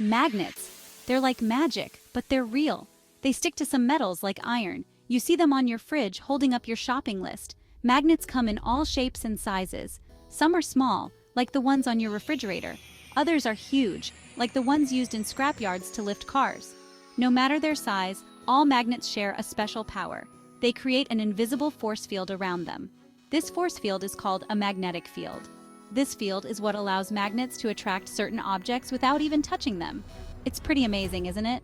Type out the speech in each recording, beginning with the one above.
Magnets. They're like magic, but they're real. They stick to some metals like iron. You see them on your fridge holding up your shopping list. Magnets come in all shapes and sizes. Some are small, like the ones on your refrigerator. Others are huge, like the ones used in scrapyards to lift cars. No matter their size, all magnets share a special power. They create an invisible force field around them. This force field is called a magnetic field. This field is what allows magnets to attract certain objects without even touching them. It's pretty amazing, isn't it?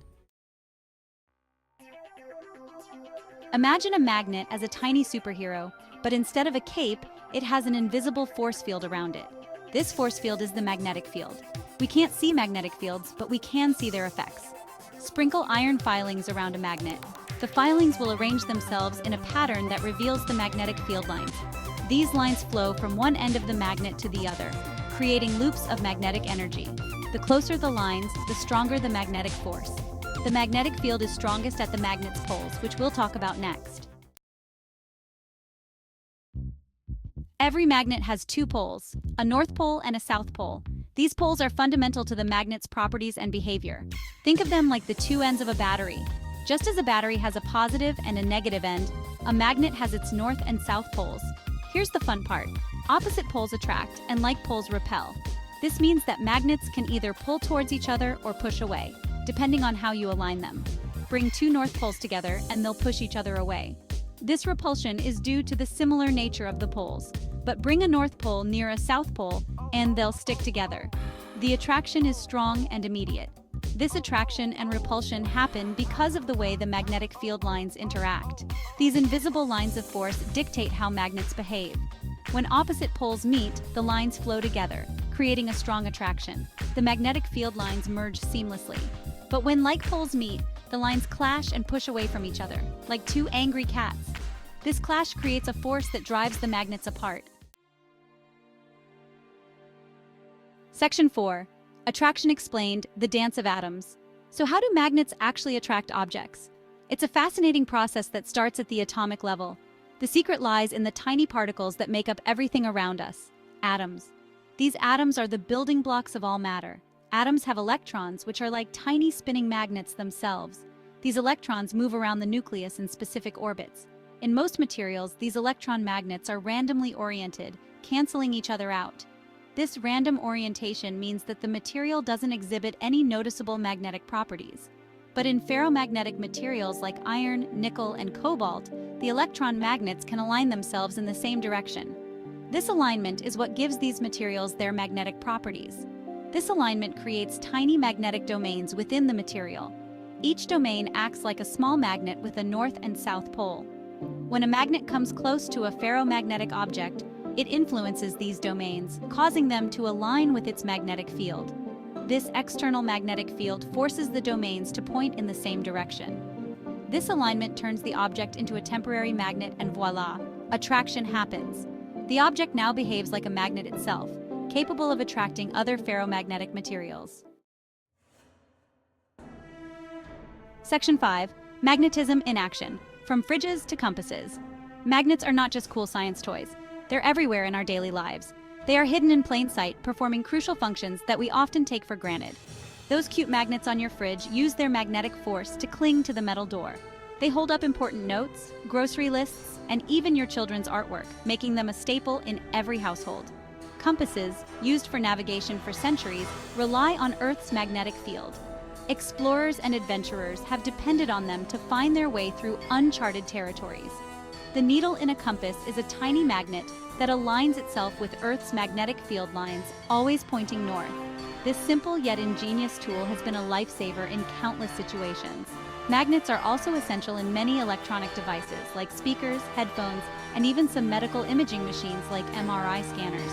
Imagine a magnet as a tiny superhero, but instead of a cape, it has an invisible force field around it. This force field is the magnetic field. We can't see magnetic fields, but we can see their effects. Sprinkle iron filings around a magnet. The filings will arrange themselves in a pattern that reveals the magnetic field lines. These lines flow from one end of the magnet to the other, creating loops of magnetic energy. The closer the lines, the stronger the magnetic force. The magnetic field is strongest at the magnet's poles, which we'll talk about next. Every magnet has two poles, a north pole and a south pole. These poles are fundamental to the magnet's properties and behavior. Think of them like the two ends of a battery. Just as a battery has a positive and a negative end, a magnet has its north and south poles. Here's the fun part. Opposite poles attract and like poles repel. This means that magnets can either pull towards each other or push away, depending on how you align them. Bring two north poles together and they'll push each other away. This repulsion is due to the similar nature of the poles, but bring a north pole near a south pole and they'll stick together. The attraction is strong and immediate. This attraction and repulsion happen because of the way the magnetic field lines interact. These invisible lines of force dictate how magnets behave. When opposite poles meet, the lines flow together, creating a strong attraction. The magnetic field lines merge seamlessly. But when like poles meet, the lines clash and push away from each other, like two angry cats. This clash creates a force that drives the magnets apart. Section 4. Attraction explained, the dance of atoms. So how do magnets actually attract objects? It's a fascinating process that starts at the atomic level. The secret lies in the tiny particles that make up everything around us, atoms. These atoms are the building blocks of all matter. Atoms have electrons, which are like tiny spinning magnets themselves. These electrons move around the nucleus in specific orbits. In most materials, these electron magnets are randomly oriented, canceling each other out. This random orientation means that the material doesn't exhibit any noticeable magnetic properties. But in ferromagnetic materials like iron, nickel, and cobalt, the electron magnets can align themselves in the same direction. This alignment is what gives these materials their magnetic properties. This alignment creates tiny magnetic domains within the material. Each domain acts like a small magnet with a north and south pole. When a magnet comes close to a ferromagnetic object, it influences these domains, causing them to align with its magnetic field. This external magnetic field forces the domains to point in the same direction. This alignment turns the object into a temporary magnet and voila, attraction happens. The object now behaves like a magnet itself, capable of attracting other ferromagnetic materials. Section 5. Magnetism in action. From fridges to compasses. Magnets are not just cool science toys. They're everywhere in our daily lives. They are hidden in plain sight, performing crucial functions that we often take for granted. Those cute magnets on your fridge use their magnetic force to cling to the metal door. They hold up important notes, grocery lists, and even your children's artwork, making them a staple in every household. Compasses, used for navigation for centuries, rely on Earth's magnetic field. Explorers and adventurers have depended on them to find their way through uncharted territories. The needle in a compass is a tiny magnet that aligns itself with Earth's magnetic field lines, always pointing north. This simple yet ingenious tool has been a lifesaver in countless situations. Magnets are also essential in many electronic devices like speakers, headphones, and even some medical imaging machines like MRI scanners.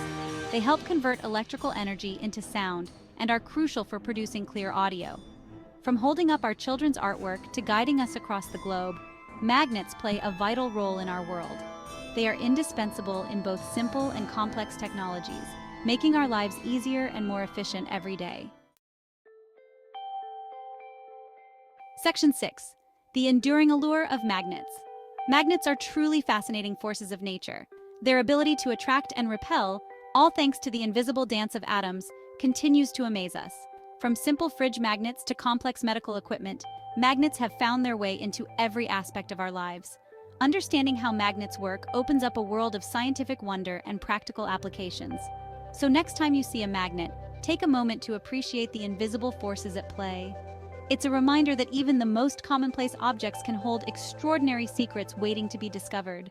They help convert electrical energy into sound and are crucial for producing clear audio. From holding up our children's artwork to guiding us across the globe, magnets play a vital role in our world. They are indispensable in both simple and complex technologies, making our lives easier and more efficient every day. Section 6. The enduring allure of magnets. Magnets are truly fascinating forces of nature. Their ability to attract and repel, all thanks to the invisible dance of atoms, continues to amaze us. From simple fridge magnets to complex medical equipment, magnets have found their way into every aspect of our lives. Understanding how magnets work opens up a world of scientific wonder and practical applications. So next time you see a magnet, take a moment to appreciate the invisible forces at play. It's a reminder that even the most commonplace objects can hold extraordinary secrets waiting to be discovered.